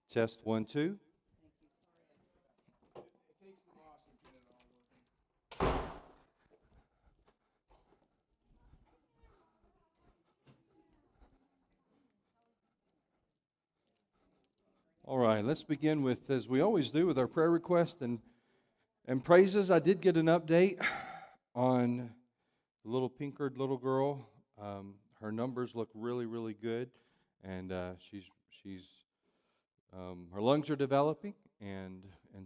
Test 1, 2. All right, let's begin with, as we always do, with our prayer request and praises. I did get an update on the little pink-haired little girl. Her numbers look really, really good, and she's her lungs are developing, and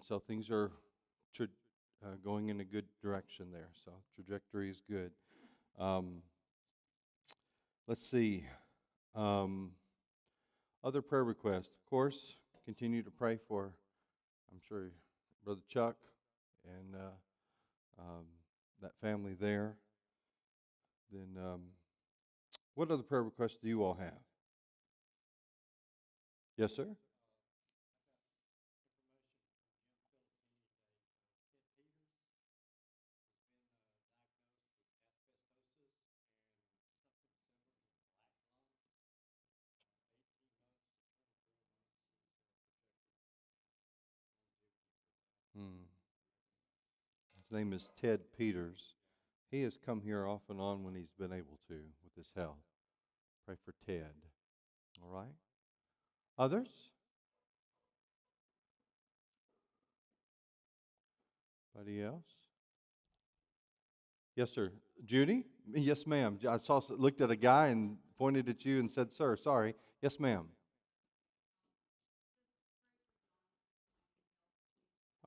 so things are tra- going in a good direction there. So trajectory is good. Um, let's see. Um, Other prayer requests, of course. Continue to pray for, I'm sure, Brother Chuck and um, that family there. Then, what other prayer requests do you all have? Yes, sir. Hmm. His name is Ted Peters. He has come here off and on when he's been able to with his health. Pray for Ted. All right. Others? Anybody else? Yes, sir. Judy? Yes, ma'am. I looked at a guy and pointed at you and said, "Sir, sorry." Yes, ma'am.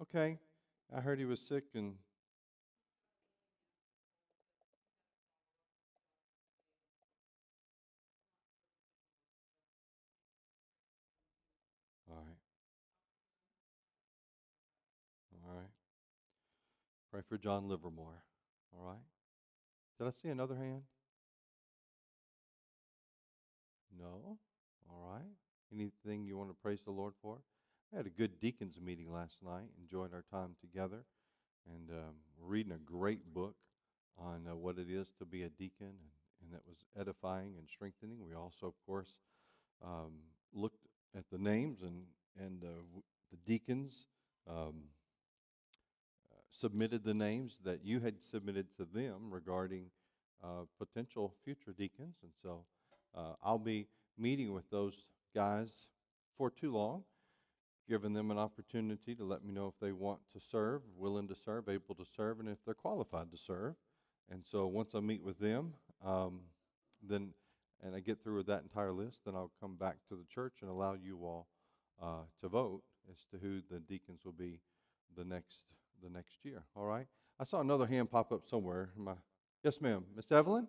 Okay. I heard he was sick and all right. All right. Pray for John Livermore. All right. Did I see another hand? No. All right. Anything you want to praise the Lord for? I had a good deacons meeting last night. Enjoyed our time together, and we're reading a great book on what it is to be a deacon, and that was edifying and strengthening. We also, of course, um, looked at the names and the deacons. Um, Submitted the names that you had submitted to them regarding potential future deacons. And so I'll be meeting with those guys for too long, giving them an opportunity to let me know if they want to serve, willing to serve, able to serve, and if they're qualified to serve. And so once I meet with them, then and I get through with that entire list, then I'll come back to the church and allow you all to vote as to who the deacons will be the next the next year. All right. I saw another hand pop up somewhere. Yes, ma'am. Miss Evelyn?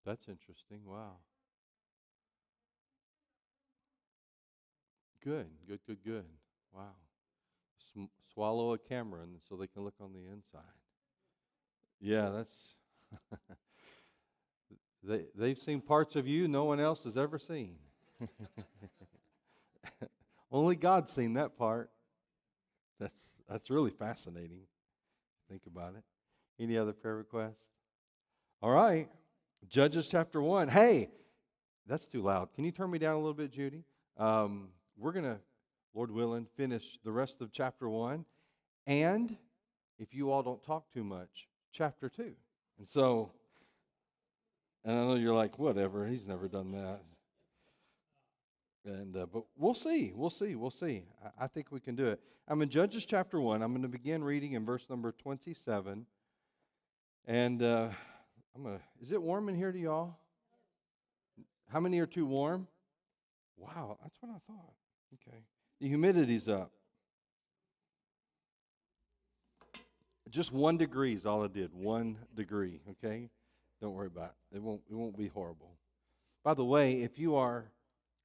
That's interesting. Wow. Good, good, good, good. Wow. Swallow a camera and so they can look on the inside. Yeah, that's they've seen parts of you no one else has ever seen. Only God's seen that part. That's really fascinating. Think about it. Any other prayer requests? All right. Judges chapter 1. Hey, that's too loud. Can you turn me down a little bit, Judy? We're going to, Lord willing, finish the rest of chapter 1. And if you all don't talk too much, chapter 2. And so, and I know you're like, whatever, he's never done that. And but we'll see. We'll see. We'll see. I think we can do it. I'm in Judges chapter 1. I'm going to begin reading in verse number 27. And is it warm in here to y'all? How many are too warm? Wow, that's what I thought. Okay. The humidity's up. Just 1 degree is all I did. 1 degree, okay? Don't worry about it. It won't be horrible. By the way, if you are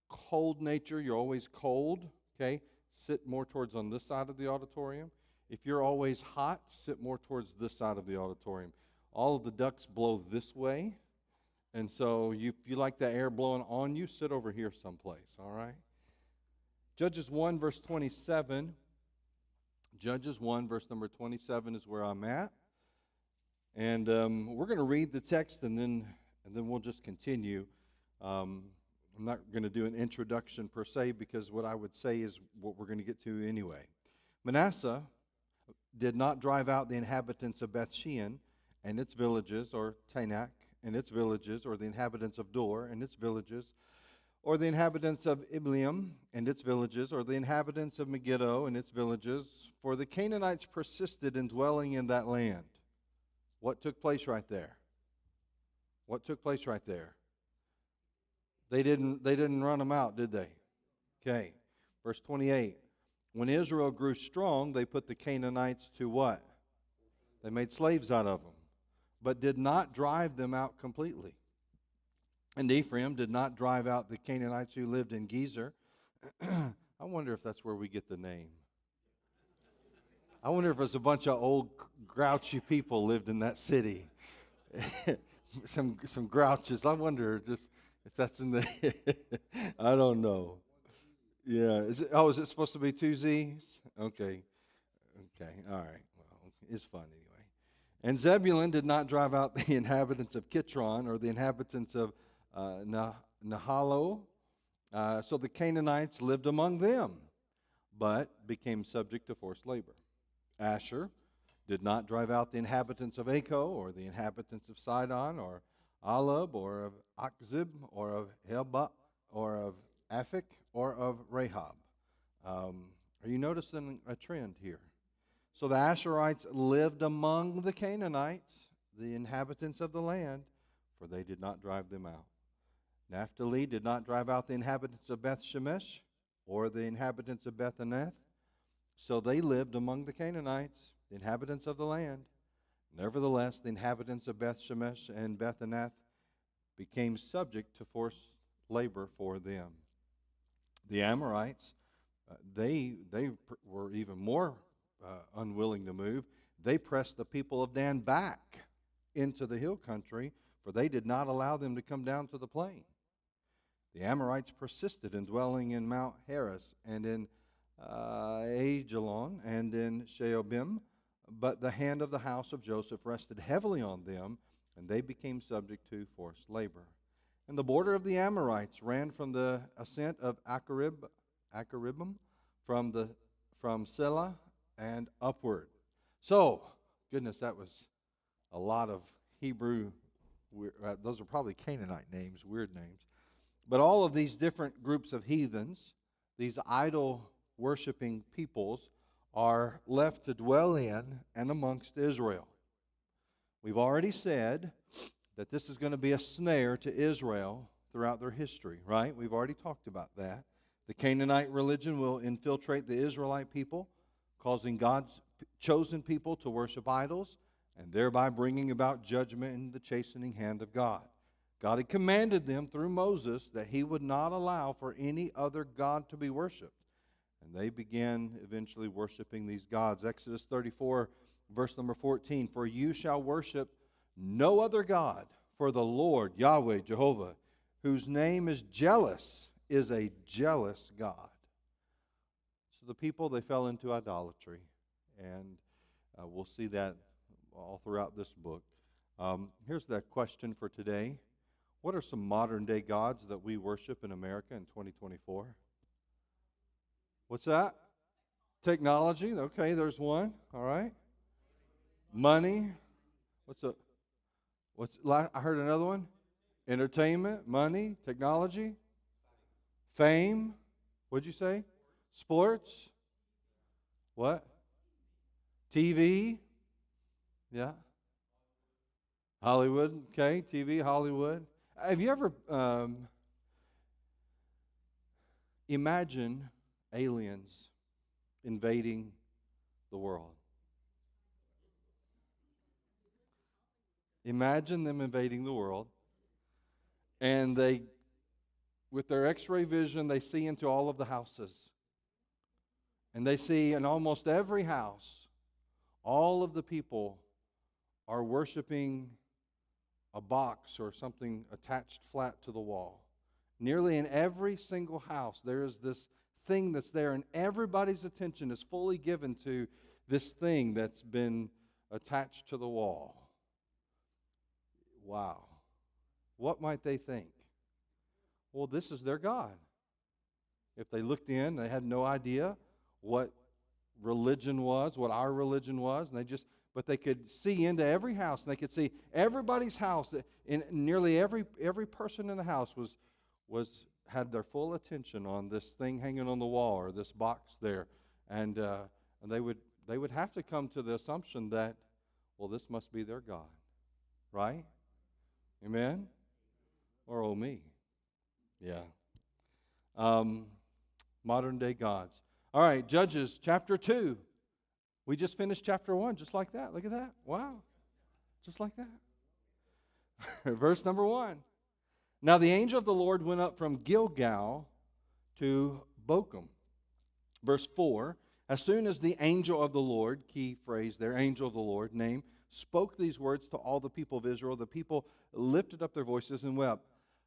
cold nature, you're always cold, okay? Sit more towards on this side of the auditorium. If you're always hot, sit more towards this side of the auditorium. All of the ducts blow this way, and so if you like the air blowing on you, sit over here someplace, all right? Judges 1, verse 27. Judges 1, verse number 27 is where I'm at. And we're going to read the text and then we'll just continue. I'm not going to do an introduction per se because what I would say is what we're going to get to anyway. Manasseh did not drive out the inhabitants of Bethshean and its villages, or Tanakh and its villages, or the inhabitants of Dor and its villages, or the inhabitants of Ibleam and its villages, or the inhabitants of Megiddo and its villages, for the Canaanites persisted in dwelling in that land. What took place right there? What took place right there? They didn't run them out, did they? Okay. Verse 28. When Israel grew strong, they put the Canaanites to what? They made slaves out of them, but did not drive them out completely. And Ephraim did not drive out the Canaanites who lived in Gezer. I wonder if that's where we get the name. I wonder if it's a bunch of old grouchy people lived in that city. some grouches. I wonder just if that's in the I don't know. Yeah. Is it supposed to be two Z's? Okay. All right. Well, it's fun anyway. And Zebulun did not drive out the inhabitants of Kitron or the inhabitants of Nahalo. So the Canaanites lived among them, but became subject to forced labor. Asher did not drive out the inhabitants of Acco or the inhabitants of Sidon or Alab or of Akzib or of Helba or of Aphek or of Rahab. Are you noticing a trend here? So the Asherites lived among the Canaanites, the inhabitants of the land, for they did not drive them out. Naphtali did not drive out the inhabitants of Beth Shemesh or the inhabitants of Beth Anath. So they lived among the Canaanites, the inhabitants of the land. Nevertheless, the inhabitants of Beth Shemesh and Beth Anath became subject to forced labor for them. The Amorites, they were even more unwilling to move. They pressed the people of Dan back into the hill country, for they did not allow them to come down to the plain. The Amorites persisted in dwelling in Mount Heres and in Ajalon and in Sheobim, but the hand of the house of Joseph rested heavily on them, and they became subject to forced labor. And the border of the Amorites ran from the ascent of Acharibim, from Selah and upward. So, goodness, that was a lot of Hebrew. Those are probably Canaanite names, weird names. But all of these different groups of heathens, these idol-worshiping peoples, are left to dwell in and amongst Israel. We've already said that this is going to be a snare to Israel throughout their history, right? We've already talked about that. The Canaanite religion will infiltrate the Israelite people, causing God's chosen people to worship idols, and thereby bringing about judgment and the chastening hand of God. God had commanded them through Moses that he would not allow for any other god to be worshipped. And they began eventually worshiping these gods. Exodus 34, verse number 14, "For you shall worship no other God, for the Lord, Yahweh, Jehovah, whose name is jealous, is a jealous God." So the people, they fell into idolatry. And we'll see that all throughout this book. Here's that question for today. What are some modern-day gods that we worship in America in 2024? What's that? Technology. Okay, there's one. All right. Money. I heard another one. Entertainment, money, technology, fame. What'd you say? Sports. What? TV. Yeah. Hollywood. Okay, TV, Hollywood. Have you ever imagine aliens invading the world? Imagine them invading the world, and they, with their x-ray vision, they see into all of the houses. And they see in almost every house, all of the people are worshiping a box or something attached flat to the wall. Nearly in every single house, there is this thing that's there, and everybody's attention is fully given to this thing that's been attached to the wall. Wow. What might they think? Well, this is their God. If they looked in, they had no idea what religion was, what our religion was, and but they could see into every house, and they could see everybody's house. In nearly every person in the house had their full attention on this thing hanging on the wall or this box there, and they would have to come to the assumption that, well, this must be their God, right? Amen? Or oh me, yeah. Modern day gods. All right, Judges chapter 2. We just finished chapter 1 just like that. Look at that. Wow. Just like that. Verse number 1. Now the angel of the Lord went up from Gilgal to Bochum. Verse 4. As soon as the angel of the Lord, key phrase there, angel of the Lord, name, spoke these words to all the people of Israel, the people lifted up their voices and wept.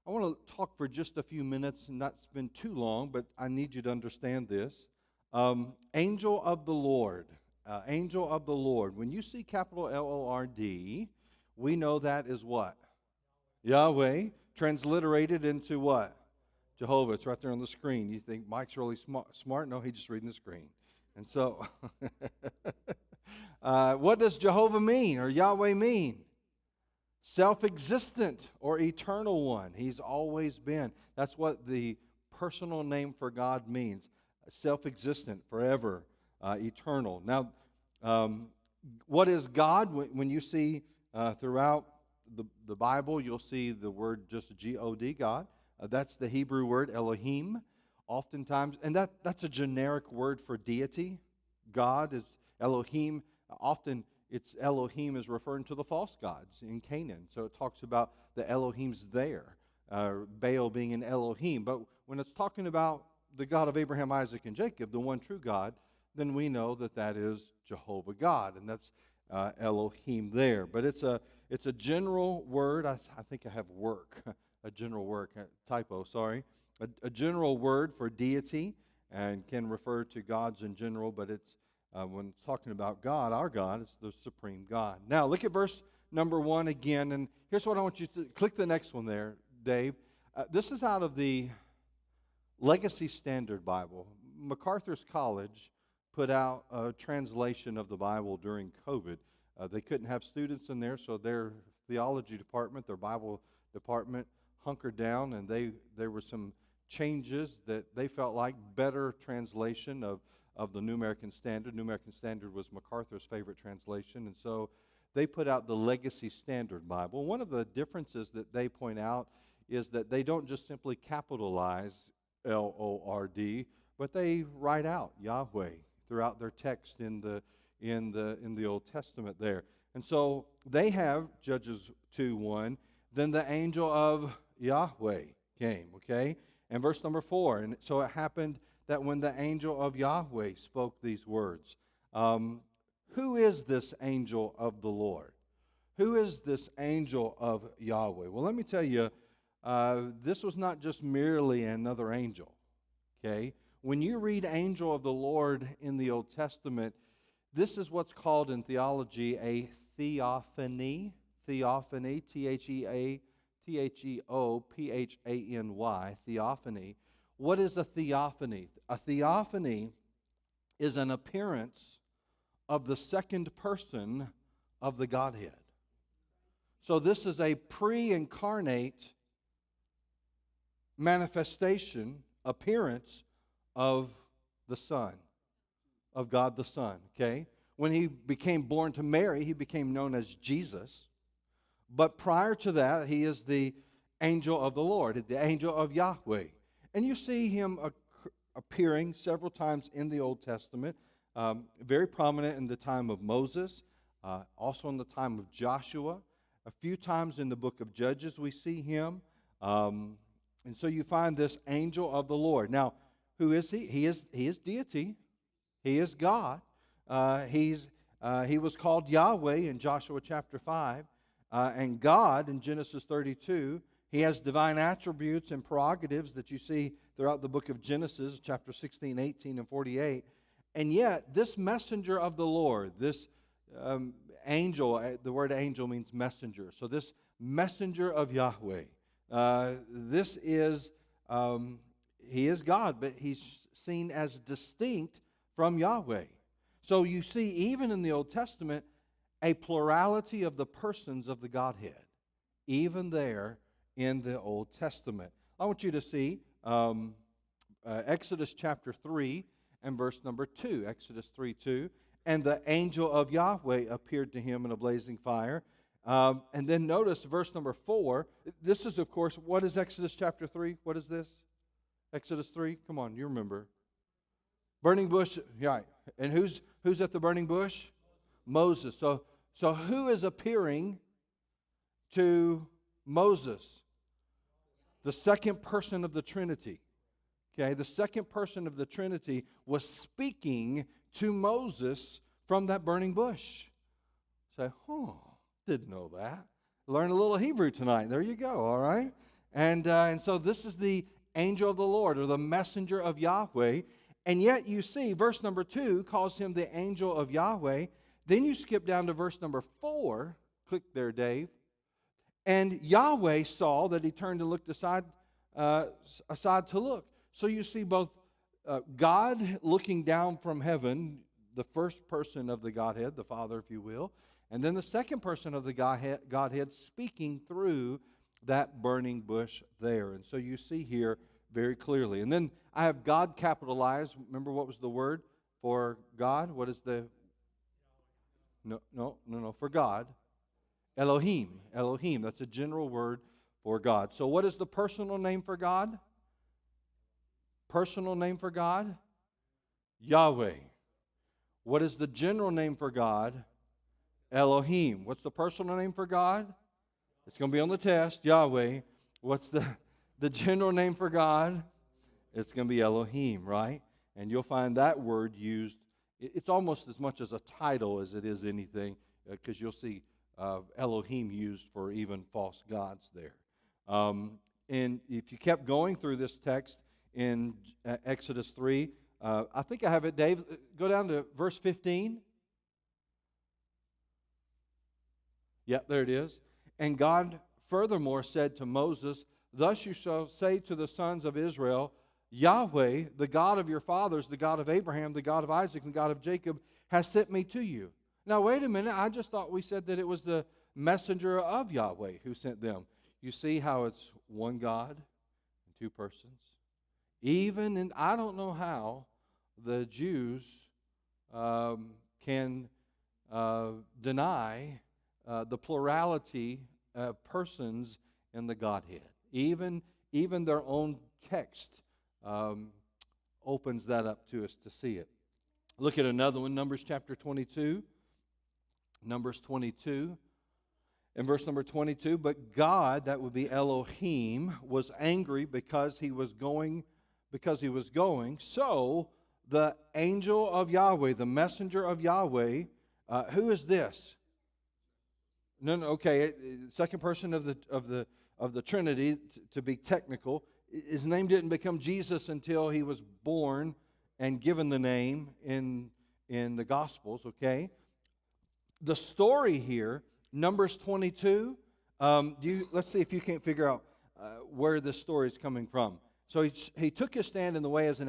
I want to talk for just a few minutes and not spend too long, but I need you to understand this. Angel of the Lord. Angel of the Lord. When you see capital L-O-R-D, we know that is what? Yahweh. Transliterated into what? Jehovah. It's right there on the screen. You think Mike's really smart? No, he's just reading the screen. And so, what does Jehovah mean or Yahweh mean? Self-existent or eternal one. He's always been. That's what the personal name for God means. Self-existent, forever, eternal. Now, what is God? When you see throughout the Bible, you'll see the word just G-O-D, God. That's the Hebrew word Elohim. Oftentimes, and that's a generic word for deity. God is Elohim. Often it's Elohim is referring to the false gods in Canaan. So it talks about the Elohims there, Baal being an Elohim. But when it's talking about the God of Abraham, Isaac, and Jacob, the one true God, then we know that that is Jehovah God, and that's Elohim there. But it's a general word. I think I have work, a general work, typo, sorry. A general word for deity and can refer to gods in general, but it's when it's talking about God, our God, it's the supreme God. Now, look at verse number 1 again, and here's what I want you to click the next one there, Dave. This is out of the Legacy Standard Bible. MacArthur's College put out a translation of the Bible during COVID. They couldn't have students in there, so their theology department, their Bible department, hunkered down, and there were some changes that they felt like better translation of the New American Standard. New American Standard was MacArthur's favorite translation, and so they put out the Legacy Standard Bible. One of the differences that they point out is that they don't just simply capitalize L-O-R-D, but they write out Yahweh throughout their text in the Old Testament there. And so they have Judges 2:1. Then the angel of Yahweh came, okay? And verse number 4, and so it happened that when the angel of Yahweh spoke these words, who is this angel of the Lord? Who is this angel of Yahweh? Well, let me tell you, this was not just merely another angel, okay? When you read angel of the Lord in the Old Testament, this is what's called in theology a theophany. Theophany, T-H-E-O-P-H-A-N-Y, theophany. What is a theophany? A theophany is an appearance of the second person of the Godhead. So this is a pre-incarnate manifestation, appearance of the Son, of God the Son, okay? When he became born to Mary, he became known as Jesus. But prior to that, he is the angel of the Lord, the angel of Yahweh. And you see him appearing several times in the Old Testament, very prominent in the time of Moses, also in the time of Joshua. A few times in the book of Judges we see him. And so you find this angel of the Lord. Now, who is he? He is deity. He is God. He was called Yahweh in Joshua chapter 5. And God in Genesis 32 He has divine attributes and prerogatives that you see throughout the book of Genesis, chapter 16, 18, and 48. And yet, this messenger of the Lord, this angel, the word angel means messenger. So this messenger of Yahweh, this is, he is God, but he's seen as distinct from Yahweh. So you see, even in the Old Testament, a plurality of the persons of the Godhead, even there in the Old Testament. I want you to see Exodus chapter 3 and verse number 2. Exodus 3:2. And the angel of Yahweh appeared to him in a blazing fire. And then notice verse number 4. This is, of course, what is Exodus chapter 3? What is this? Exodus 3? Come on, you remember. Burning bush, yeah. And who's at the burning bush? Moses. So who is appearing to Moses? The second person of the Trinity. Okay, the second person of the Trinity was speaking to Moses from that burning bush. Say, didn't know that. Learn a little Hebrew tonight. There you go, all right? And so this is the angel of the Lord, or the messenger of Yahweh. And yet you see, verse number 2 calls him the angel of Yahweh. Then you skip down to verse number 4. Click there, Dave. And Yahweh saw that he turned and looked aside to look. So you see both God looking down from heaven, the first person of the Godhead, the Father, if you will, and then the second person of the Godhead speaking through that burning bush there. And so you see here very clearly. And then I have God capitalized. Remember what was the word for God? What is the... No, for God. Elohim. Elohim. That's a general word for God. So what is the personal name for God? Personal name for God? Yahweh. What is the general name for God? Elohim. What's the personal name for God? It's going to be on the test. Yahweh. What's the general name for God? It's going to be Elohim, right? And you'll find that word used. It's almost as much as a title as it is anything, because you'll see Elohim used for even false gods there. And if you kept going through this text in Exodus 3, I think I have it, Dave. Go down to verse 15. Yeah, there it is. And God furthermore said to Moses, "Thus you shall say to the sons of Israel, Yahweh, the God of your fathers, the God of Abraham, the God of Isaac, and the God of Jacob, has sent me to you." Now, wait a minute. I just thought we said that it was the messenger of Yahweh who sent them. You see how it's one God and two persons? Even in, I don't know how the Jews can deny the plurality of persons in the Godhead. Even their own text opens that up to us to see it. Look at another one, Numbers chapter 22. Numbers 22. In verse number 22, but God, that would be Elohim, was angry because he was going. So the angel of Yahweh, the messenger of Yahweh, who is this? No, okay, second person of the Trinity, to be technical. His name didn't become Jesus until he was born and given the name in the Gospels, okay? The story here, Numbers 22, let's see if you can't figure out where this story is coming from. So he took his stand in the way as an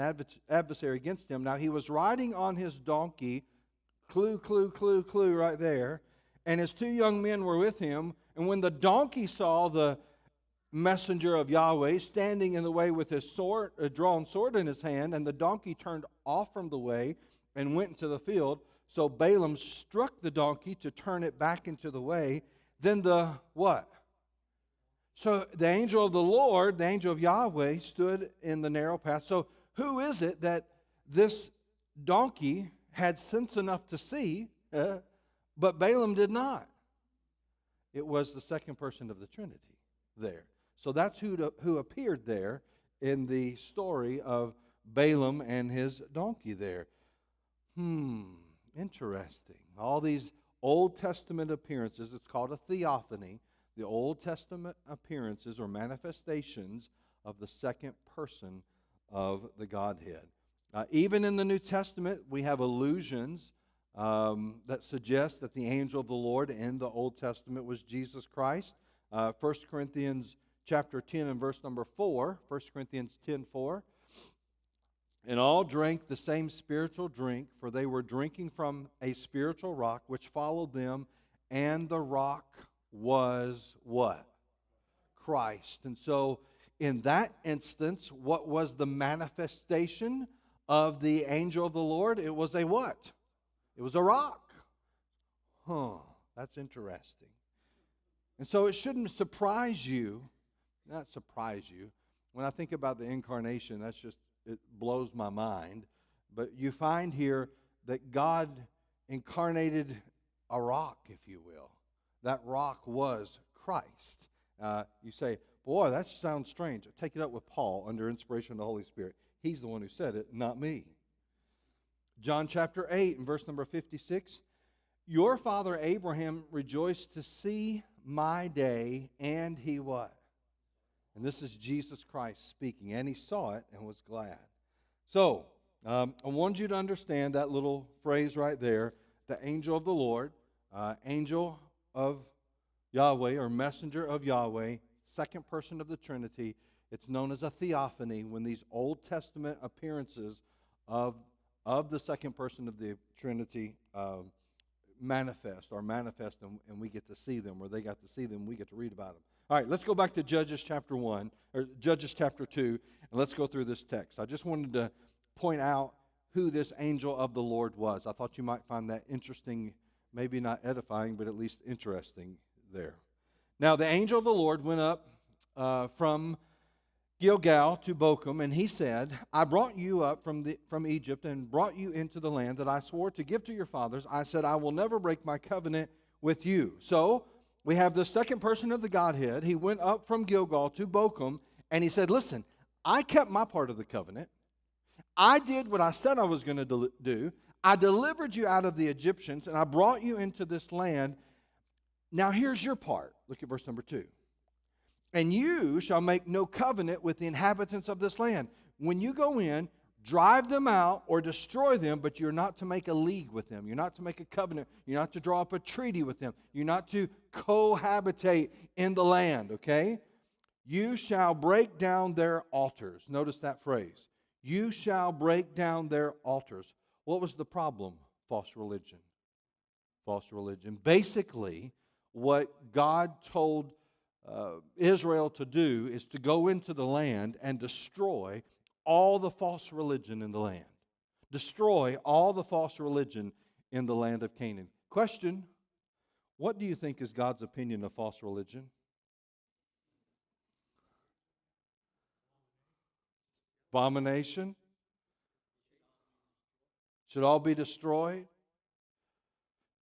adversary against him. Now he was riding on his donkey, clue right there, and his two young men were with him. And when the donkey saw the messenger of Yahweh standing in the way with his sword, a drawn sword in his hand, and the donkey turned off from the way and went into the field. So Balaam struck the donkey to turn it back into the way. Then the what? So the angel of the Lord, the angel of Yahweh, stood in the narrow path. So who is it that this donkey had sense enough to see, but Balaam did not? It was the second person of the Trinity there. So that's who appeared there in the story of Balaam and his donkey there. Interesting. All these Old Testament appearances, it's called a theophany. The Old Testament appearances or manifestations of the second person of the Godhead. Even in the New Testament, we have allusions that suggest that the angel of the Lord in the Old Testament was Jesus Christ. 1 Corinthians chapter 10 and verse number 4, 1 Corinthians 10:4. And all drank the same spiritual drink, for they were drinking from a spiritual rock which followed them, and the rock was what? Christ. And so in that instance, what was the manifestation of the angel of the Lord? It was a what? It was a rock. That's interesting. And so it shouldn't surprise you, not surprise you. When I think about the incarnation, it blows my mind. But you find here that God incarnated a rock, if you will. That rock was Christ. You say, boy, that sounds strange. Take it up with Paul under inspiration of the Holy Spirit. He's the one who said it, not me. John chapter 8 and verse number 56. Your father Abraham rejoiced to see my day, and he what? And this is Jesus Christ speaking. And he saw it and was glad. So, I want you to understand that little phrase right there. The angel of the Lord, angel of Yahweh or messenger of Yahweh, second person of the Trinity. It's known as a theophany when these Old Testament appearances of the second person of the Trinity manifest and we get to see them, or they got to see them, we get to read about them. All right, let's go back to Judges chapter 1, or Judges chapter 2, and let's go through this text. I just wanted to point out who this angel of the Lord was. I thought you might find that interesting, maybe not edifying, but at least interesting there. Now, the angel of the Lord went up from Gilgal to Bochum, and he said, I brought you up from Egypt and brought you into the land that I swore to give to your fathers. I said, I will never break my covenant with you. So, we have the second person of the Godhead. He went up from Gilgal to Bochum, and he said, listen, I kept my part of the covenant. I did what I said I was going to do. I delivered you out of the Egyptians, and I brought you into this land. Now here's your part. Look at verse number 2. And you shall make no covenant with the inhabitants of this land. When you go in, drive them out or destroy them, but you're not to make a league with them. You're not to make a covenant. You're not to draw up a treaty with them. You're not to cohabitate in the land, okay? You shall break down their altars. Notice that phrase. You shall break down their altars. What was the problem? False religion. False religion. Basically, what God told Israel to do is to go into the land and destroy all the false religion in the land. Destroy all the false religion in the land of Canaan. Question, what do you think is God's opinion of false religion? Abomination? Should all be destroyed?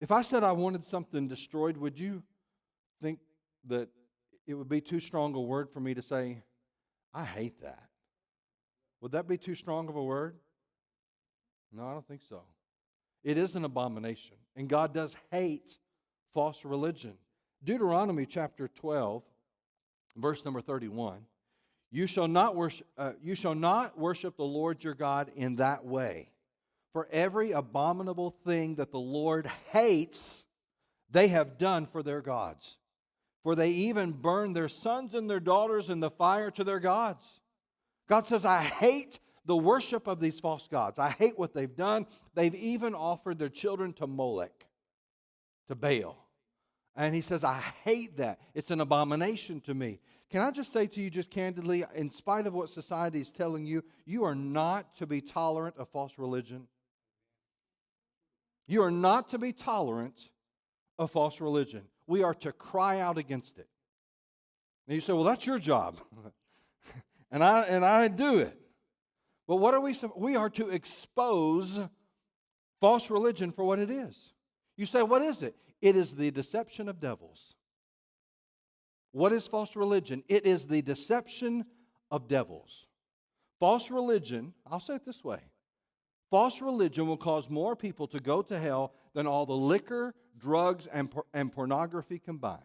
If I said I wanted something destroyed, would you think that it would be too strong a word for me to say, I hate that? Would that be too strong of a word? No, I don't think so. It is an abomination, and God does hate false religion. Deuteronomy chapter 12, verse number 31. You shall not worship the Lord your God in that way. For every abominable thing that the Lord hates, they have done for their gods. For they even burn their sons and their daughters in the fire to their gods. God says, I hate the worship of these false gods. I hate what they've done. They've even offered their children to Molech, to Baal. And he says, I hate that. It's an abomination to me. Can I just say to you just candidly, in spite of what society is telling you, you are not to be tolerant of false religion. You are not to be tolerant of false religion. We are to cry out against it. And you say, well, that's your job. and I do it. But what are we? We are to expose false religion for what it is. You say, what is it? It is the deception of devils. What is false religion? It is the deception of devils. False religion, I'll say it this way. False religion will cause more people to go to hell than all the liquor, drugs, and pornography combined.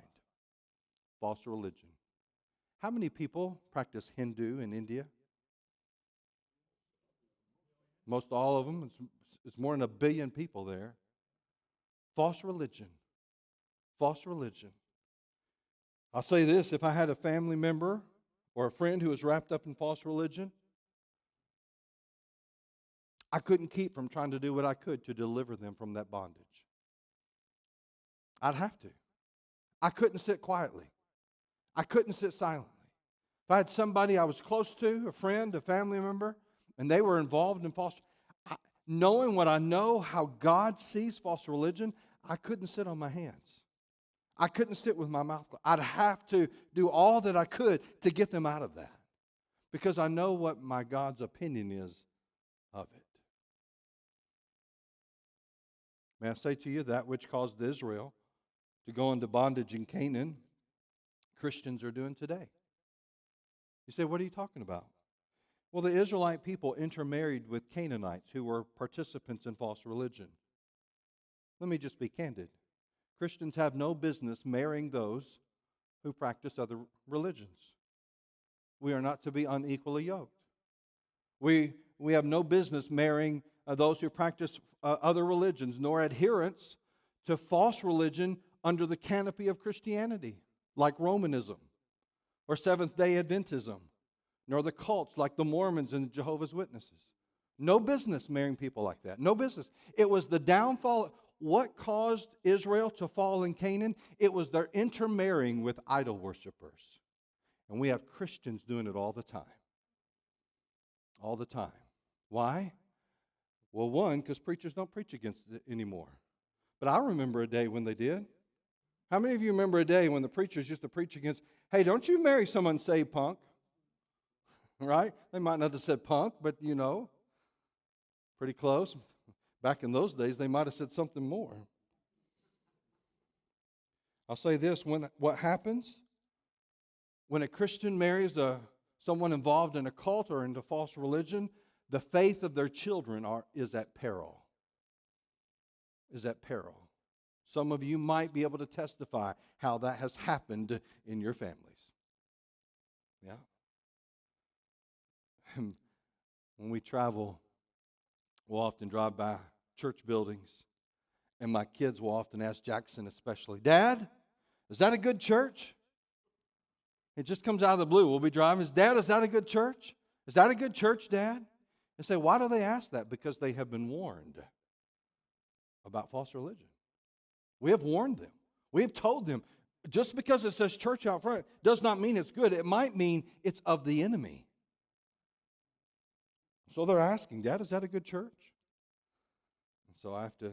false religion. How many people practice Hindu in India? Most all of them. It's more than 1 billion people there. False religion. False religion. I'll say this, if I had a family member or a friend who was wrapped up in false religion, I couldn't keep from trying to do what I could to deliver them from that bondage. I'd have to. I couldn't sit quietly. I couldn't sit silently. If I had somebody I was close to, a friend, a family member, and they were involved in false, knowing what I know, how God sees false religion, I couldn't sit on my hands. I couldn't sit with my mouth closed. I'd have to do all that I could to get them out of that, because I know what my God's opinion is of it. May I say to you, that which caused Israel to go into bondage in Canaan, Christians are doing today. You say, what are you talking about? Well, the Israelite people intermarried with Canaanites who were participants in false religion. Let me just be candid. Christians have no business marrying those who practice other religions. We are not to be unequally yoked. We have no business marrying those who practice other religions, nor adherents to false religion under the canopy of Christianity, like Romanism or Seventh-day Adventism, nor the cults like the Mormons and the Jehovah's Witnesses. No business marrying people like that. No business. It was the downfall. What caused Israel to fall in Canaan? It was their intermarrying with idol worshipers. And we have Christians doing it all the time. All the time. Why? Well, one, because preachers don't preach against it anymore. But I remember a day when they did. How many of you remember a day when the preachers used to preach against, hey, don't you marry some unsaved punk? Right? They might not have said punk, but you know, pretty close. Back in those days, they might have said something more. I'll say this, what happens when a Christian marries someone involved in a cult or into false religion, the faith of their children is at peril. Is at peril. Some of you might be able to testify how that has happened in your families. Yeah. When we travel, we'll often drive by church buildings, and my kids will often ask Jackson especially, Dad, is that a good church? It just comes out of the blue. We'll be driving. Dad, is that a good church? Is that a good church, Dad? And say, why do they ask that? Because they have been warned about false religion. We have warned them. We have told them, just because it says church out front does not mean it's good. It might mean it's of the enemy. So they're asking, Dad, is that a good church? And so I have to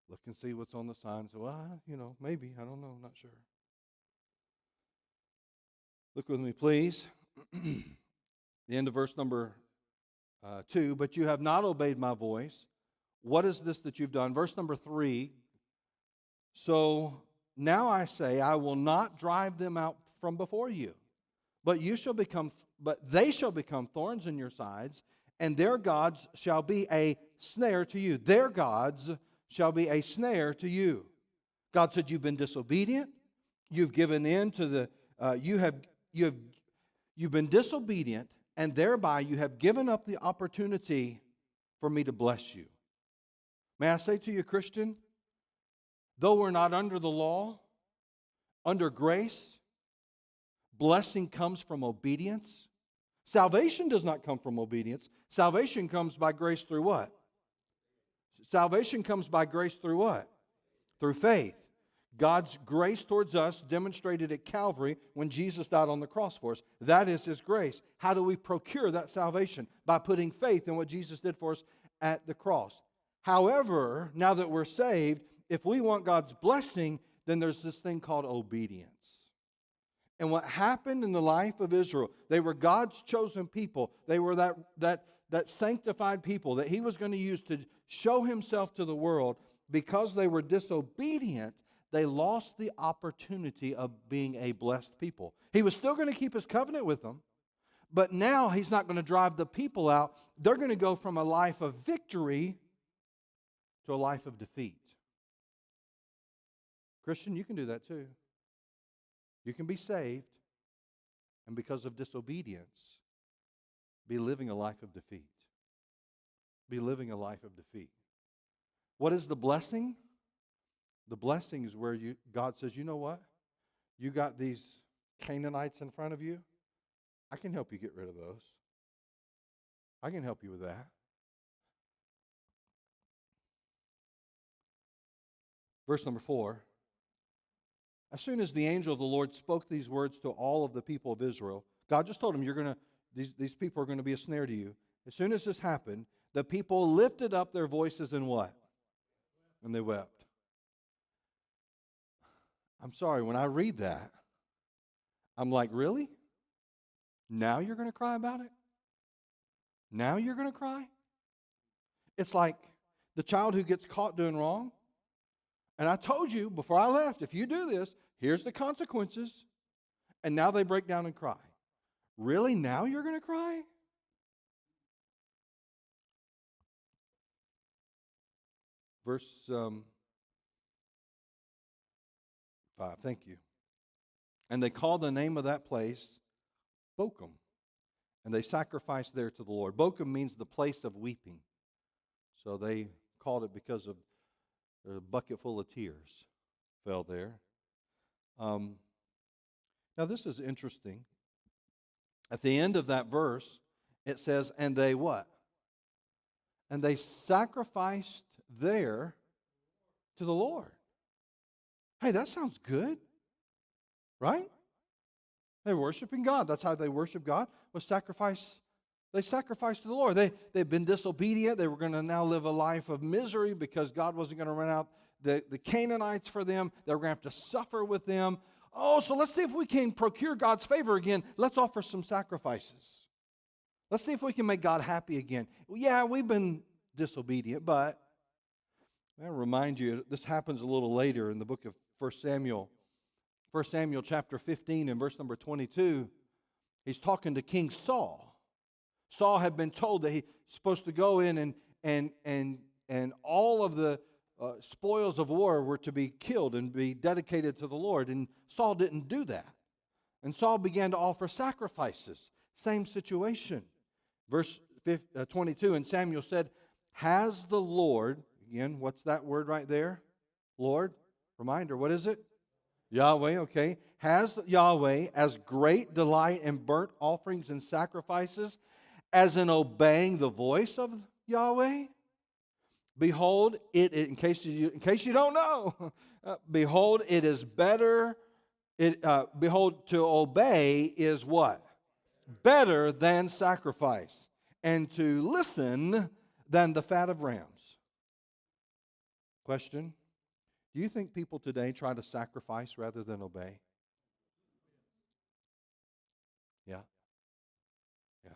look and see what's on the sign and say, well, maybe. I don't know. I'm not sure. Look with me, please. The end of verse number 2. But you have not obeyed my voice. What is this that you've done? Verse number 3. So now I say, I will not drive them out from before you, but they shall become thorns in your sides, and their gods shall be a snare to you. Their gods shall be a snare to you. God said, you've been disobedient. You've given in to you've been disobedient, and thereby you have given up the opportunity for me to bless you. May I say to you, Christian, though we're not under the law, under grace, blessing comes from obedience. Salvation does not come from obedience. Salvation comes by grace through what? Salvation comes by grace through what? Through faith. God's grace towards us demonstrated at Calvary when Jesus died on the cross for us. That is His grace. How do we procure that salvation? By putting faith in what Jesus did for us at the cross. However, now that we're saved, if we want God's blessing, then there's this thing called obedience. And what happened in the life of Israel, they were God's chosen people. They were that sanctified people that He was going to use to show Himself to the world. Because they were disobedient, they lost the opportunity of being a blessed people. He was still going to keep His covenant with them, but now He's not going to drive the people out. They're going to go from a life of victory to a life of defeat. Christian, you can do that too. You can be saved, and because of disobedience, be living a life of defeat. Be living a life of defeat. What is the blessing? The blessing is where God says, you know what? You got these Canaanites in front of you. I can help you get rid of those. I can help you with that. Verse number 4. As soon as the angel of the Lord spoke these words to all of the people of Israel, God just told him, these people are going to be a snare to you. As soon as this happened, the people lifted up their voices and what? And they wept. I'm sorry, when I read that, I'm like, really? Now you're going to cry about it? Now you're going to cry? It's like the child who gets caught doing wrong. And I told you before I left, if you do this, here's the consequences. And now they break down and cry. Really? Now you're going to cry? Verse 5, thank you. And they called the name of that place Bochum, and they sacrificed there to the Lord. Bochum means the place of weeping. So they called it because of a bucket full of tears fell there. Now this is interesting. At the end of that verse, it says, and they what? And they sacrificed there to the Lord. Hey, that sounds good, right? They're worshiping God. That's how they worship God, was sacrifice. They sacrificed to the Lord. They've been disobedient. They were going to now live a life of misery because God wasn't going to run out the Canaanites for them. They were going to have to suffer with them. Oh, so let's see if we can procure God's favor again. Let's offer some sacrifices. Let's see if we can make God happy again. Well, yeah, we've been disobedient, but I remind you, this happens a little later in the book of 1 Samuel. 1 Samuel chapter 15 and verse number 22, he's talking to King Saul. Saul had been told that he's supposed to go in and all of the spoils of war were to be killed and be dedicated to the Lord. And Saul didn't do that. And Saul began to offer sacrifices. Same situation. Verse 22, and Samuel said, has the Lord, again, what's that word right there? Lord, reminder, what is it? Yahweh, okay. Has Yahweh as great delight in burnt offerings and sacrifices as in obeying the voice of Yahweh? Behold, in case you don't know, behold, it is better. Behold, to obey is what? Better than sacrifice, and to listen than the fat of rams. Question: do you think people today try to sacrifice rather than obey? Yeah. Yeah.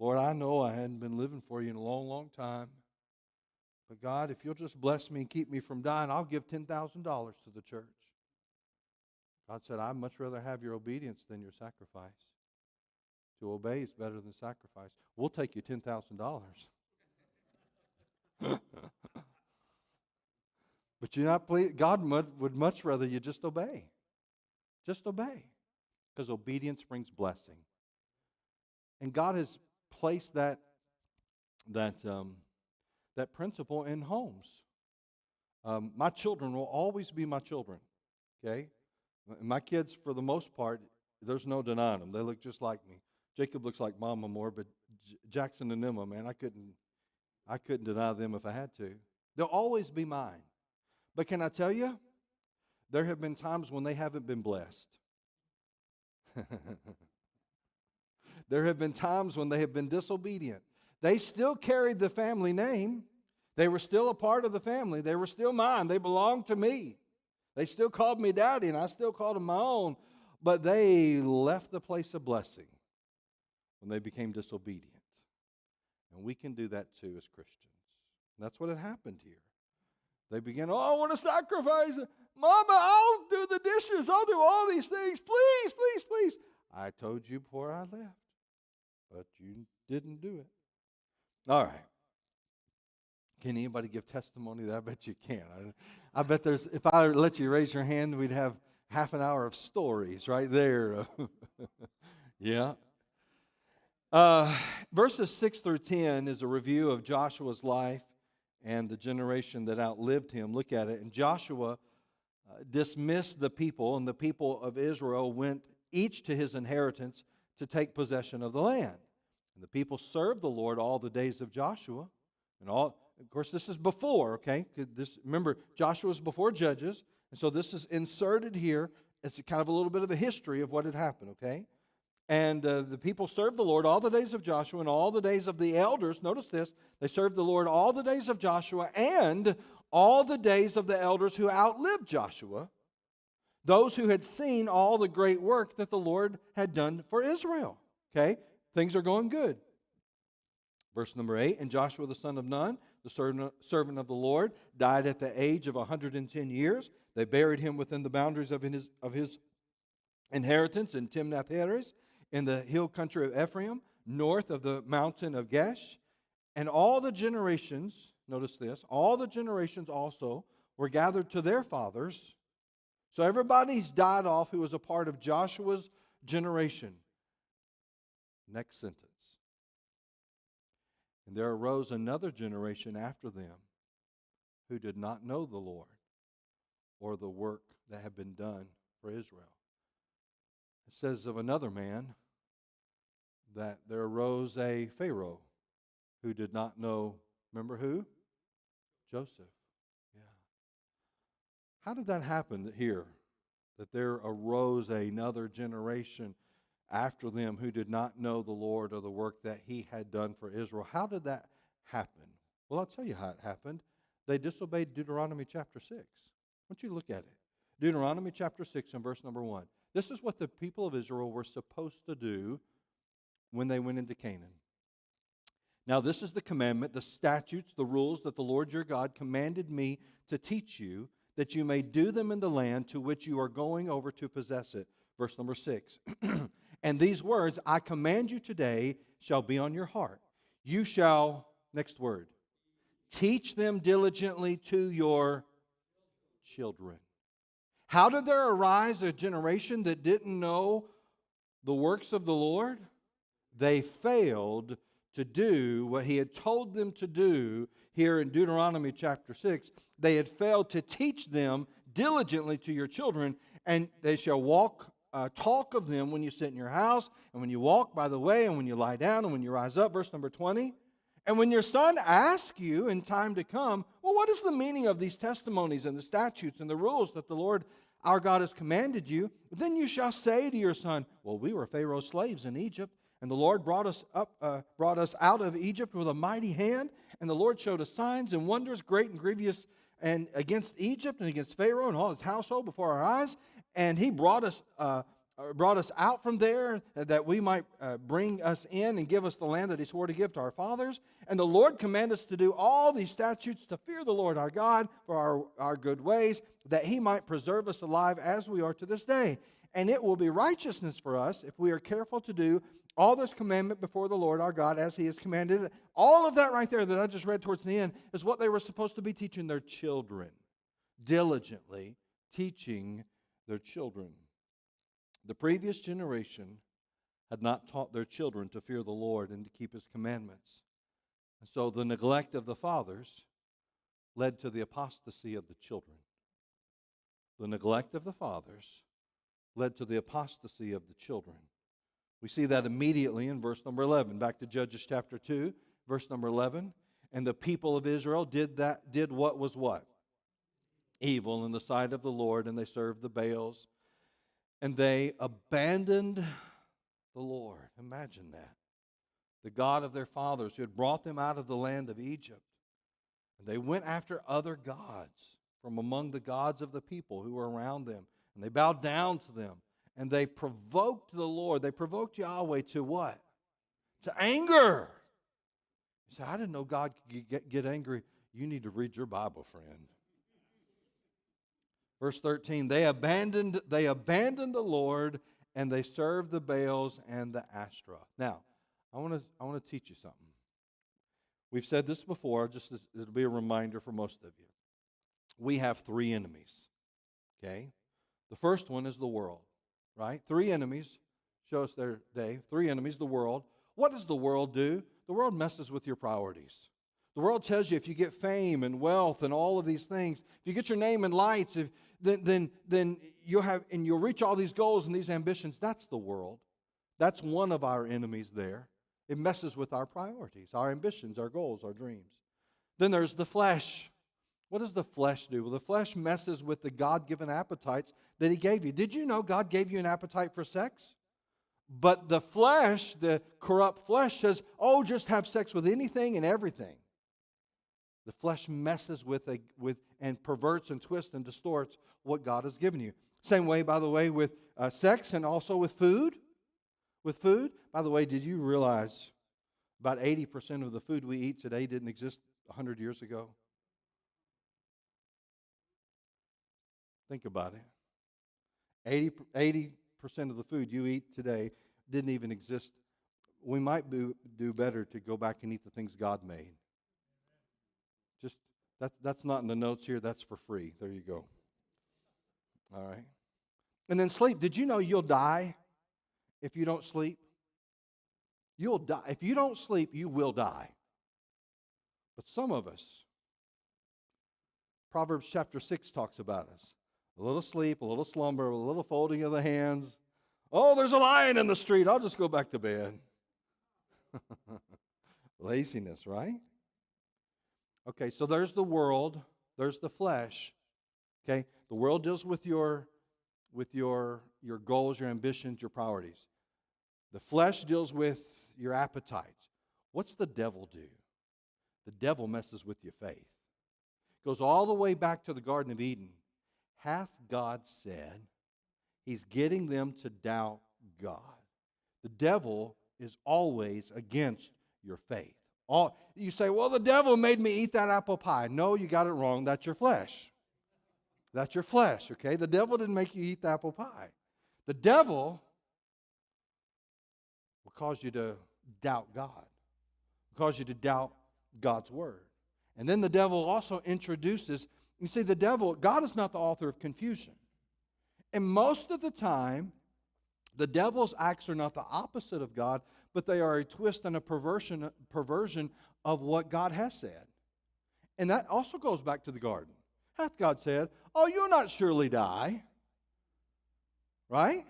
Lord, I know I hadn't been living for you in a long, long time. But God, if you'll just bless me and keep me from dying, I'll give $10,000 to the church. God said, I'd much rather have your obedience than your sacrifice. To obey is better than sacrifice. We'll take you $10,000. But you're not pleased. God would much rather you just obey. Just obey. Because obedience brings blessing. And God has placed that principle in homes. My children will always be my children. Okay? My kids, for the most part, there's no denying them. They look just like me. Jacob looks like Mama more, but Jackson and Emma, man, I couldn't deny them if I had to. They'll always be mine. But can I tell you, there have been times when they haven't been blessed. There have been times when they have been disobedient. They still carried the family name. They were still a part of the family. They were still mine. They belonged to me. They still called me daddy, and I still called them my own. But they left the place of blessing when they became disobedient. And we can do that too as Christians. And that's what had happened here. They began, oh, I want to sacrifice. Mama, I'll do the dishes. I'll do all these things. Please, please, please. I told you before I left, but you didn't do it. All right. Can anybody give testimony there? I bet you can. I bet there's, if I let you raise your hand, we'd have half an hour of stories right there. Yeah. Verses 6 through 10 is a review of Joshua's life and the generation that outlived him. Look at it. And Joshua dismissed the people, and the people of Israel went each to his inheritance to take possession of the land. And the people served the Lord all the days of Joshua. And all, of course, this is before, okay? Remember, Joshua was before Judges, and so this is inserted here. It's kind of a little bit of a history of what had happened, okay? And the people served the Lord all the days of Joshua and all the days of the elders. Notice this. They served the Lord all the days of Joshua and all the days of the elders who outlived Joshua, those who had seen all the great work that the Lord had done for Israel. Okay? Things are going good. Verse number 8, and Joshua the son of Nun, the servant of the Lord, died at the age of 110 years. They buried him within the boundaries of his inheritance in Timnath-Heres, in the hill country of Ephraim, north of the mountain of Gesh. And all the generations, notice this, all the generations also were gathered to their fathers. So everybody's died off who was a part of Joshua's generation. Next sentence. And there arose another generation after them who did not know the Lord or the work that had been done for Israel. It says of another man that there arose a Pharaoh who did not know, remember who? Joseph. Yeah. How did that happen here? That there arose another generation after them who did not know the Lord or the work that he had done for Israel. How did that happen? Well, I'll tell you how it happened. They disobeyed Deuteronomy chapter 6. I want you to look at it. Deuteronomy chapter 6 and verse number 1. This is what the people of Israel were supposed to do when they went into Canaan. Now this is the commandment, the statutes, the rules that the Lord your God commanded me to teach you, that you may do them in the land to which you are going over to possess it. Verse number 6. And these words I command you today shall be on your heart. You shall, next word, teach them diligently to your children. How did there arise a generation that didn't know the works of the Lord? They failed to do what he had told them to do here in Deuteronomy chapter 6. They had failed to teach them diligently to your children, and they shall talk of them when you sit in your house, and when you walk by the way, and when you lie down, and when you rise up. Verse number 20. And when your son asks you in time to come, well, what is the meaning of these testimonies and the statutes and the rules that the Lord our God has commanded you? Then you shall say to your son, well, we were Pharaoh's slaves in Egypt, and the Lord brought us out of Egypt with a mighty hand, and the Lord showed us signs and wonders, great and grievous, and against Egypt and against Pharaoh and all his household before our eyes. And he brought us out from there that we might bring us in and give us the land that he swore to give to our fathers. And the Lord commanded us to do all these statutes to fear the Lord our God for our good ways, that he might preserve us alive as we are to this day. And it will be righteousness for us if we are careful to do all this commandment before the Lord our God as he has commanded. All of that right there that I just read towards the end is what they were supposed to be teaching their children. Diligently teaching their children. The previous generation had not taught their children to fear the Lord and to keep his commandments. And so the neglect of the fathers led to the apostasy of the children. The neglect of the fathers led to the apostasy of the children. We see that immediately in verse number 11. Back to Judges chapter 2, verse number 11. And the people of Israel did what was what? Evil in the sight of the Lord, and they served the Baals. And they abandoned the Lord. Imagine that. The God of their fathers who had brought them out of the land of Egypt. And they went after other gods from among the gods of the people who were around them. And they bowed down to them. And they provoked the Lord. They provoked Yahweh to what? To anger. You say, I didn't know God could get angry. You need to read your Bible, friend. Verse 13, they abandoned the Lord, and they served the Baals and the Ashtaroth. Now, I want to teach you something. We've said this before, just as it'll be a reminder for most of you. We have three enemies. Okay? The first one is the world, right? Three enemies. Show us there, Dave. Three enemies, the world. What does the world do? The world messes with your priorities. The world tells you if you get fame and wealth and all of these things, if you get your name in lights, then you'll reach all these goals and these ambitions. That's the world. That's one of our enemies there. It messes with our priorities, our ambitions, our goals, our dreams. Then there's the flesh. What does the flesh do? Well, the flesh messes with the God-given appetites that He gave you. Did you know God gave you an appetite for sex? But the flesh, the corrupt flesh, says, oh, just have sex with anything and everything. The flesh messes with and perverts and twists and distorts what God has given you. Same way, by the way, with sex and also with food. With food, by the way, did you realize about 80% of the food we eat today didn't exist 100 years ago? Think about it. 80% of the food you eat today didn't even exist. We might do better to go back and eat the things God made. Just that's not in the notes here. That's for free. There you go. All right. And then sleep. Did you know you'll die if you don't sleep? You'll die. If you don't sleep, you will die. But some of us, Proverbs chapter 6 talks about us. A little sleep, a little slumber, a little folding of the hands. Oh, there's a lion in the street. I'll just go back to bed. Laziness, right? Okay, so there's the world. There's the flesh. Okay, the world deals with your goals, your ambitions, your priorities. The flesh deals with your appetites. What's the devil do? The devil messes with your faith. Goes all the way back to the Garden of Eden. Hath God said? He's getting them to doubt God. The devil is always against your faith. You say, well, the devil made me eat that apple pie. No, you got it wrong. That's your flesh. That's your flesh, okay? The devil didn't make you eat the apple pie. The devil will cause you to doubt God. Will cause you to doubt God's word. And then the devil also introduces, you see, God is not the author of confusion. And most of the time, the devil's acts are not the opposite of God, but they are a twist and a perversion of what God has said. And that also goes back to the garden. Hath God said, oh, you'll not surely die. Right?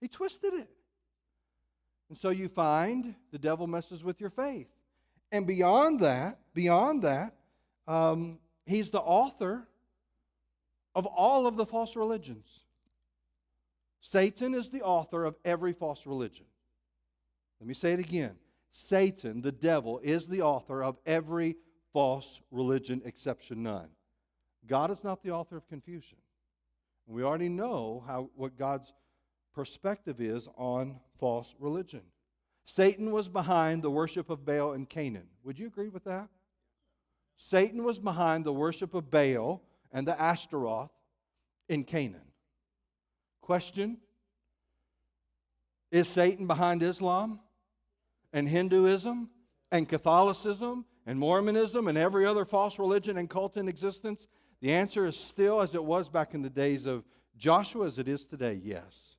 He twisted it. And so you find the devil messes with your faith. And beyond that, he's the author of all of the false religions. Satan is the author of every false religion. Let me say it again. Satan, the devil, is the author of every false religion, exception none. God is not the author of confusion. We already know what God's perspective is on false religion. Satan was behind the worship of Baal in Canaan. Would you agree with that? Satan was behind the worship of Baal and the Ashtaroth in Canaan. Question: is Satan behind Islam and Hinduism and Catholicism and Mormonism and every other false religion and cult in existence? The answer is still, as it was back in the days of Joshua, as it is today, yes.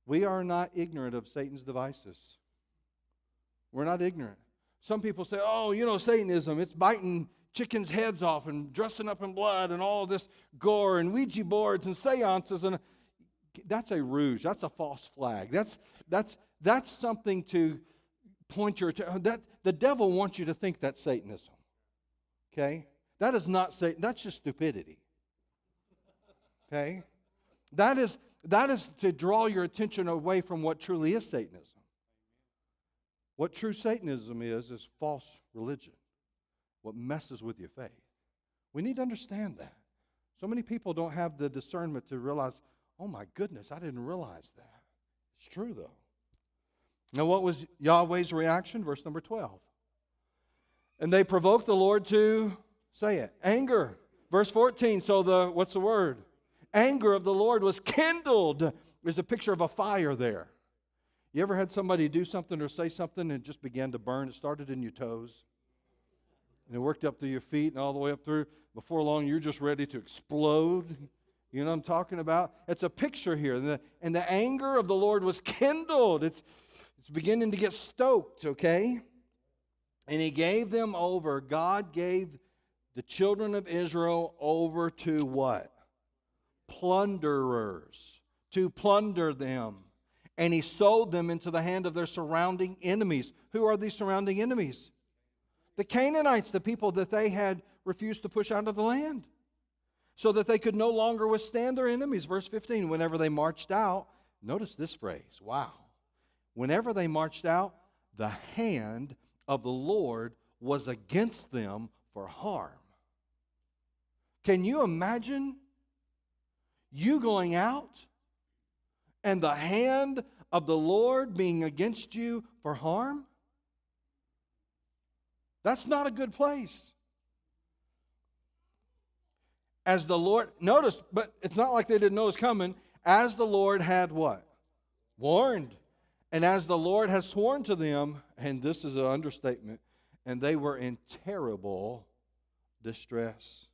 We are not ignorant of Satan's devices. We're not ignorant. Some people say, oh, Satanism, it's biting chickens' heads off and dressing up in blood and all this gore and Ouija boards and seances. And that's a rouge. That's a false flag. That's something to point your attention. The devil wants you to think that's Satanism. Okay? That is not Satan. That's just stupidity. Okay? That is to draw your attention away from what truly is Satanism. What true Satanism is false religion. What messes with your faith. We need to understand that. So many people don't have the discernment to realize, oh my goodness, I didn't realize that. It's true though. Now what was Yahweh's reaction? Verse number 12. And they provoked the Lord to, say it, anger. Verse 14, so what's the word? Anger of the Lord was kindled. There's a picture of a fire there. You ever had somebody do something or say something and it just began to burn? It started in your toes. And it worked up to your feet and all the way up through. Before long, you're just ready to explode. You know what I'm talking about? It's a picture here. And the anger of the Lord was kindled. It's beginning to get stoked, okay? And he gave them over. God gave the children of Israel over to what? Plunderers. To plunder them. And he sold them into the hand of their surrounding enemies. Who are these surrounding enemies? The Canaanites, the people that they had refused to push out of the land, so that they could no longer withstand their enemies. Verse 15, whenever they marched out, notice this phrase, wow. Whenever they marched out, the hand of the Lord was against them for harm. Can you imagine you going out and the hand of the Lord being against you for harm? That's not a good place. As the Lord, notice, but it's not like they didn't know it was coming. As the Lord had what? Warned. And as the Lord has sworn to them, and this is an understatement, and they were in terrible distress.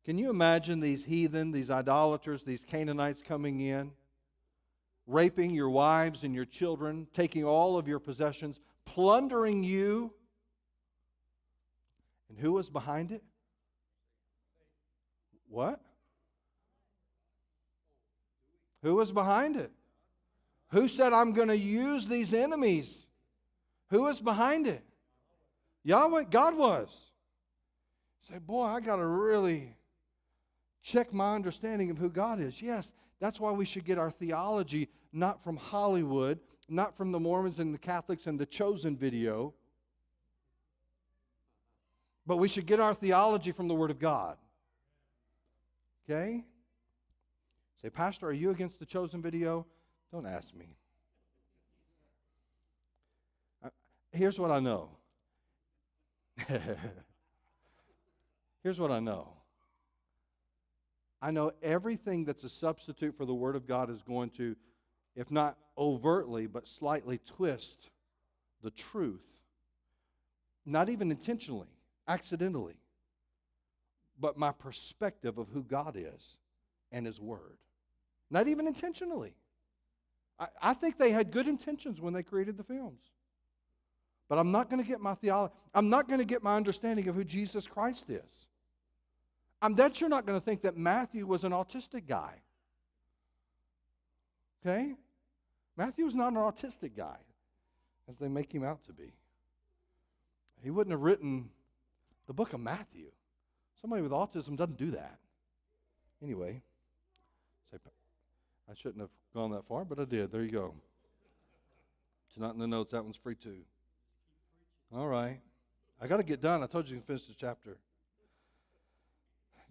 Can you imagine these heathen, these idolaters, these Canaanites coming in, raping your wives and your children, taking all of your possessions, plundering you? And who was behind it? What? Who was behind it? Who said, I'm going to use these enemies? Who was behind it? Yahweh, God was. Say, boy, I got to really check my understanding of who God is. Yes, that's why we should get our theology not from Hollywood, not from the Mormons and the Catholics and the Chosen video, but we should get our theology from the Word of God. Okay? Say, Pastor, are you against the Chosen video? Don't ask me. Here's what I know. Here's what I know. I know everything that's a substitute for the Word of God is going to, if not overtly, but slightly twist the truth. Not even intentionally, accidentally, but my perspective of who God is and His Word. Not even intentionally. I think they had good intentions when they created the films. But I'm not going to get my theology, I'm not going to get my understanding of who Jesus Christ is. I'm dead sure not going to think that Matthew was an autistic guy. Okay? Matthew was not an autistic guy, as they make him out to be. He wouldn't have written the book of Matthew. Somebody with autism doesn't do that. Anyway, I shouldn't have gone that far, but I did. There you go. It's not in the notes. That one's free too. All right. I got to get done. I told you to finish the chapter.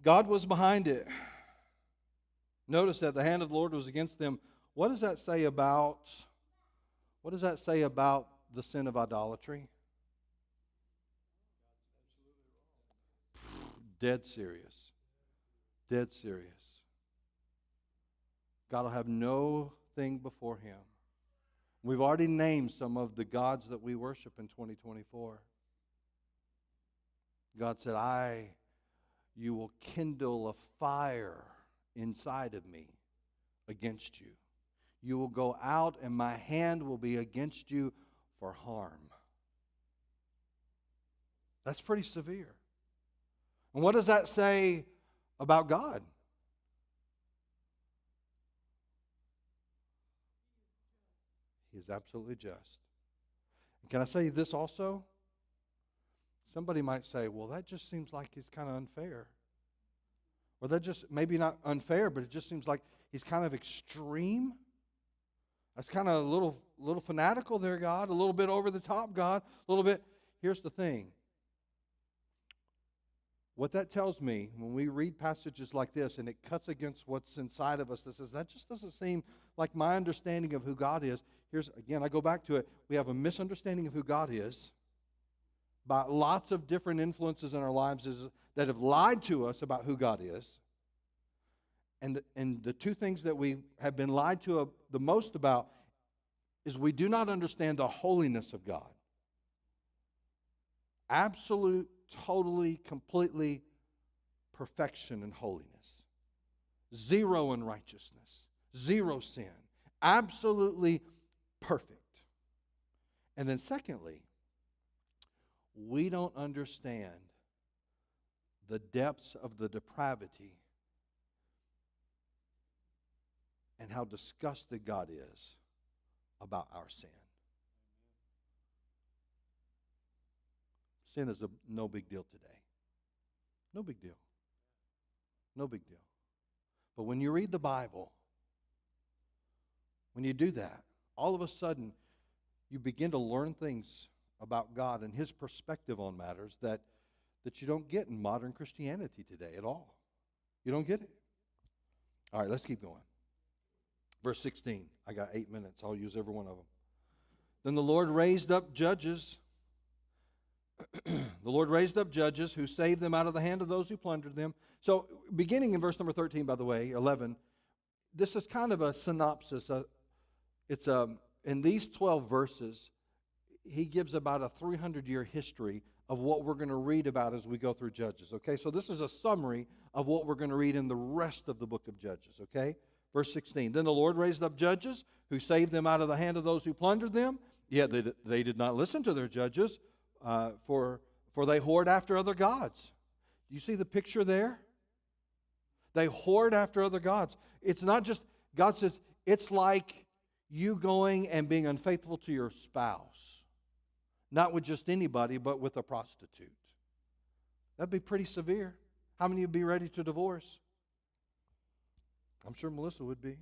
God was behind it. Notice that the hand of the Lord was against them. What does that say about the sin of idolatry? Dead serious. Dead serious. God will have no thing before Him. We've already named some of the gods that we worship in 2024. God said, you will kindle a fire inside of me against you. You will go out and my hand will be against you for harm. That's pretty severe. And what does that say about God? He is absolutely just. And can I say this also? Somebody might say, well, that just seems like he's kind of unfair. Or that just, maybe not unfair, but it just seems like he's kind of extreme. That's kind of a little fanatical there, God. A little bit over the top, God. A little bit. Here's the thing. What that tells me, when we read passages like this and it cuts against what's inside of us, that just doesn't seem like my understanding of who God is. Here's, again, I go back to it. We have a misunderstanding of who God is by lots of different influences in our lives that have lied to us about who God is. And the two things that we have been lied to the most about is we do not understand the holiness of God. Absolute, totally, completely perfection and holiness. zero unrighteousness, zero sin, absolutely perfect. And then secondly, we don't understand the depths of the depravity and how disgusted God is about our sin. Sin is no big deal today. No big deal. No big deal. But when you read the Bible, when you do that, all of a sudden you begin to learn things about God and His perspective on matters that you don't get in modern Christianity today at all. You don't get it. All right, let's keep going. Verse 16. I got 8 minutes. I'll use every one of them. Then the Lord raised up judges. The Lord raised up judges who saved them out of the hand of those who plundered them. So beginning in verse number 13, by the way, 11, this is kind of a synopsis. It's in these 12 verses, he gives about a 300-year history of what we're going to read about as we go through Judges. Okay, so this is a summary of what we're going to read in the rest of the book of Judges. Okay, verse 16. Then the Lord raised up judges who saved them out of the hand of those who plundered them. Yet they did not listen to their judges, for they whored after other gods. Do you see the picture there? They whored after other gods. It's not just, God says, it's like you going and being unfaithful to your spouse. Not with just anybody, but with a prostitute. That'd be pretty severe. How many would be ready to divorce? I'm sure Melissa would be.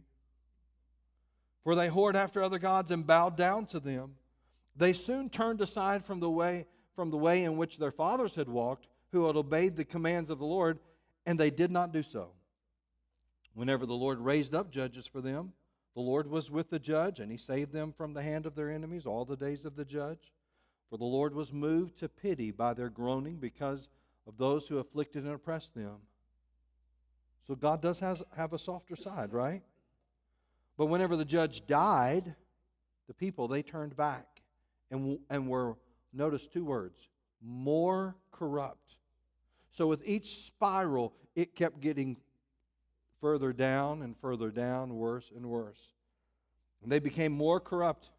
For they whored after other gods and bowed down to them. They soon turned aside from the way in which their fathers had walked, who had obeyed the commands of the Lord, and they did not do so. Whenever the Lord raised up judges for them, the Lord was with the judge, and he saved them from the hand of their enemies all the days of the judge. For the Lord was moved to pity by their groaning because of those who afflicted and oppressed them. So God does have a softer side, right? But whenever the judge died, the people, they turned back and were, notice two words, more corrupt. So with each spiral, it kept getting further down and further down, worse and worse. And they became more corrupt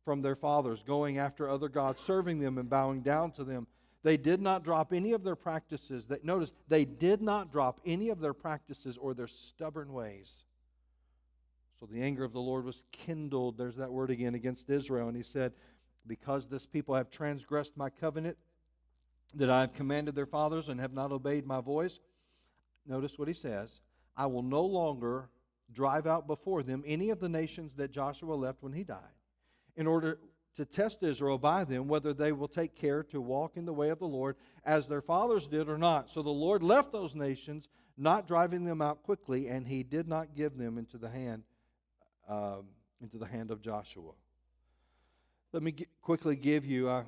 from their fathers, going after other gods, serving them and bowing down to them. They did not drop any of their practices. Notice, they did not drop any of their practices or their stubborn ways. So the anger of the Lord was kindled, there's that word again, against Israel. And he said, because this people have transgressed my covenant that I have commanded their fathers and have not obeyed my voice, notice what he says, I will no longer drive out before them any of the nations that Joshua left when he died, in order to test Israel by them, whether they will take care to walk in the way of the Lord as their fathers did or not. So the Lord left those nations, not driving them out quickly, and he did not give them into the hand of Joshua. Let me quickly give you, I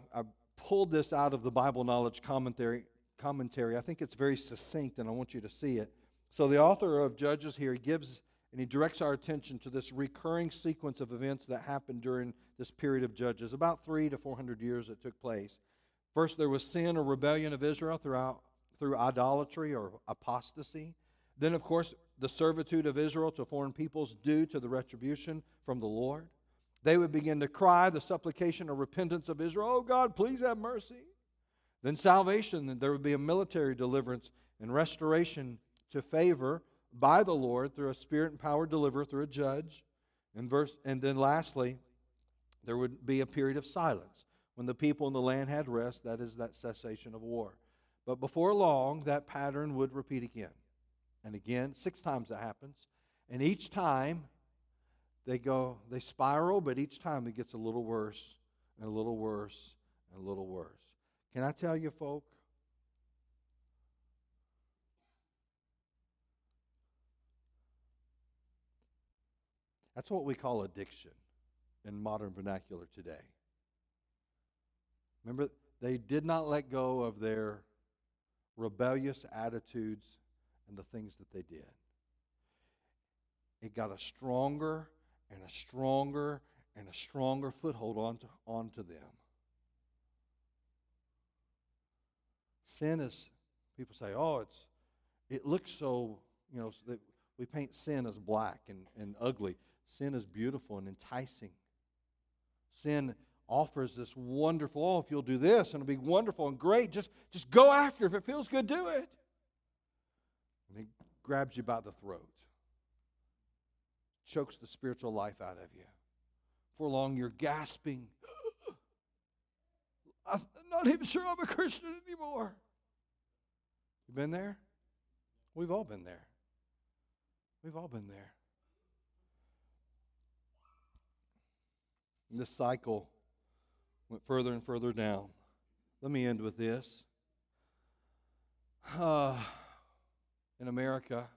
pulled this out of the Bible Knowledge commentary. I think it's very succinct, and I want you to see it. So the author of Judges here, he gives and he directs our attention to this recurring sequence of events that happened during this period of Judges, about 300 to 400 years it took place. First, there was sin or rebellion of Israel through idolatry or apostasy. Then, of course, the servitude of Israel to foreign peoples due to the retribution from the Lord. They would begin to cry, the supplication or repentance of Israel, oh God, please have mercy. Then salvation, and there would be a military deliverance and restoration to favor by the Lord through a spirit-empowered deliverer, through a judge. And then lastly, there would be a period of silence when the people in the land had rest, that is, that cessation of war. But before long, that pattern would repeat again. And again, 6 times it happens. And each time they spiral, but each time it gets a little worse and a little worse and a little worse. Can I tell you, folk? That's what we call addiction in modern vernacular today. Remember, they did not let go of their rebellious attitudes and the things that they did. It got a stronger and a stronger and a stronger foothold onto them. Sin is, people say, oh, it looks so, we paint sin as black and ugly. Sin is beautiful and enticing. Sin offers this wonderful, oh, if you'll do this, and it'll be wonderful and great. Just go after it. If it feels good, do it. And it grabs you by the throat. Chokes the spiritual life out of you. For long, you're gasping. I'm not even sure I'm a Christian anymore. You been there? We've all been there. We've all been there. And this cycle went further and further down. Let me end with this. In America,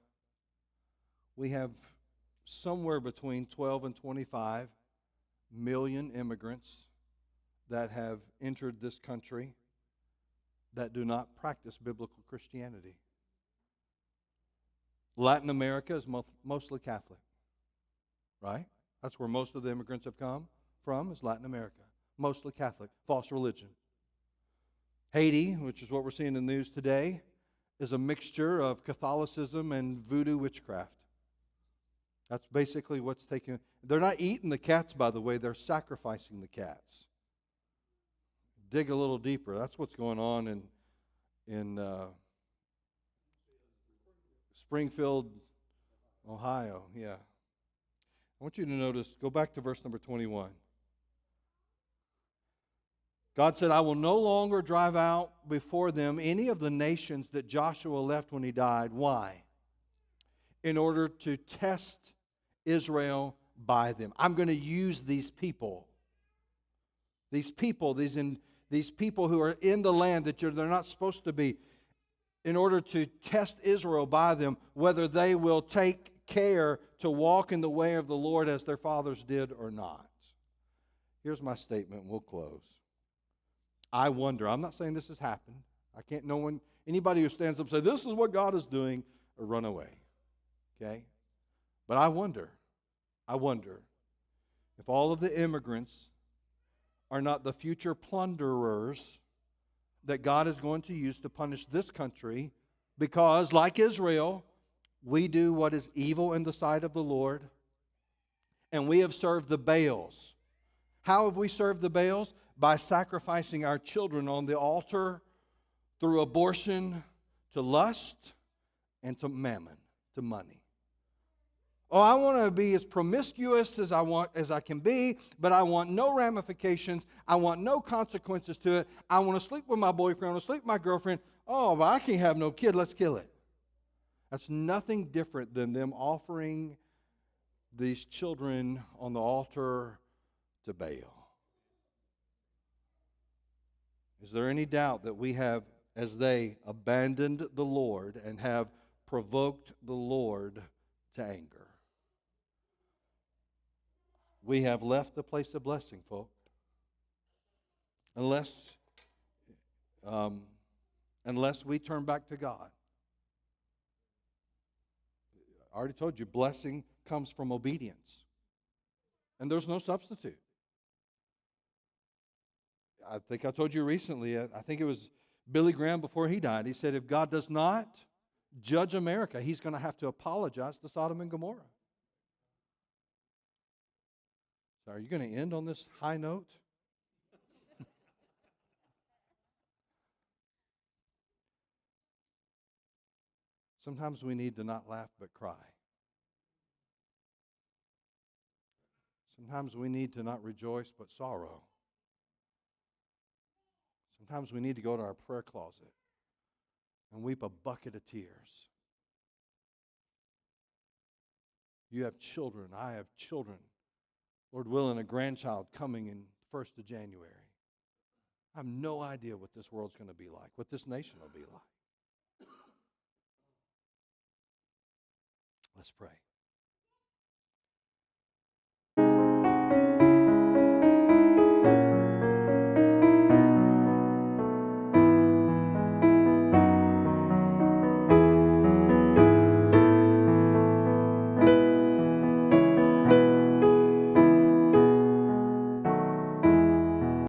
we have somewhere between 12 and 25 million immigrants that have entered this country that do not practice biblical Christianity. Latin America is mostly Catholic, right? That's where most of the immigrants have come from, is Latin America. Mostly Catholic, false religion. Haiti, which is what we're seeing in the news today, is a mixture of Catholicism and voodoo witchcraft. That's basically what's taking. They're not eating the cats, by the way. They're sacrificing the cats. Dig a little deeper. That's what's going on in Springfield, Ohio. Yeah. I want you to notice, go back to verse number 21. God said, I will no longer drive out before them any of the nations that Joshua left when he died. Why? In order to test Israel by them. I'm going to use these people. These people who are in the land that they're not supposed to be, in order to test Israel by them, whether they will take care to walk in the way of the Lord as their fathers did or not. Here's my statement, and we'll close. I wonder, I'm not saying this has happened. I can't know anybody who stands up and says, this is what God is doing, or run away. Okay? But I wonder if all of the immigrants are not the future plunderers that God is going to use to punish this country, because, like Israel, we do what is evil in the sight of the Lord, and we have served the Baals. How have we served the Baals? By sacrificing our children on the altar through abortion to lust and to mammon, to money. Oh, I want to be as promiscuous as I can be, but I want no ramifications. I want no consequences to it. I want to sleep with my boyfriend. I want to sleep with my girlfriend. Oh, but I can't have no kid. Let's kill it. That's nothing different than them offering these children on the altar to Baal. Is there any doubt that we have, as they, abandoned the Lord and have provoked the Lord to anger? We have left the place of blessing, folks. Unless we turn back to God. I already told you, blessing comes from obedience. And there's no substitute. I think I told you recently, I think it was Billy Graham before he died. He said, if God does not judge America, he's going to have to apologize to Sodom and Gomorrah. So are you going to end on this high note? Sometimes we need to not laugh but cry. Sometimes we need to not rejoice but sorrow. Sometimes we need to go to our prayer closet and weep a bucket of tears. You have children. I have children. Lord willing, a grandchild coming in 1st of January. I have no idea what this world's going to be like, what this nation will be like. Let's pray.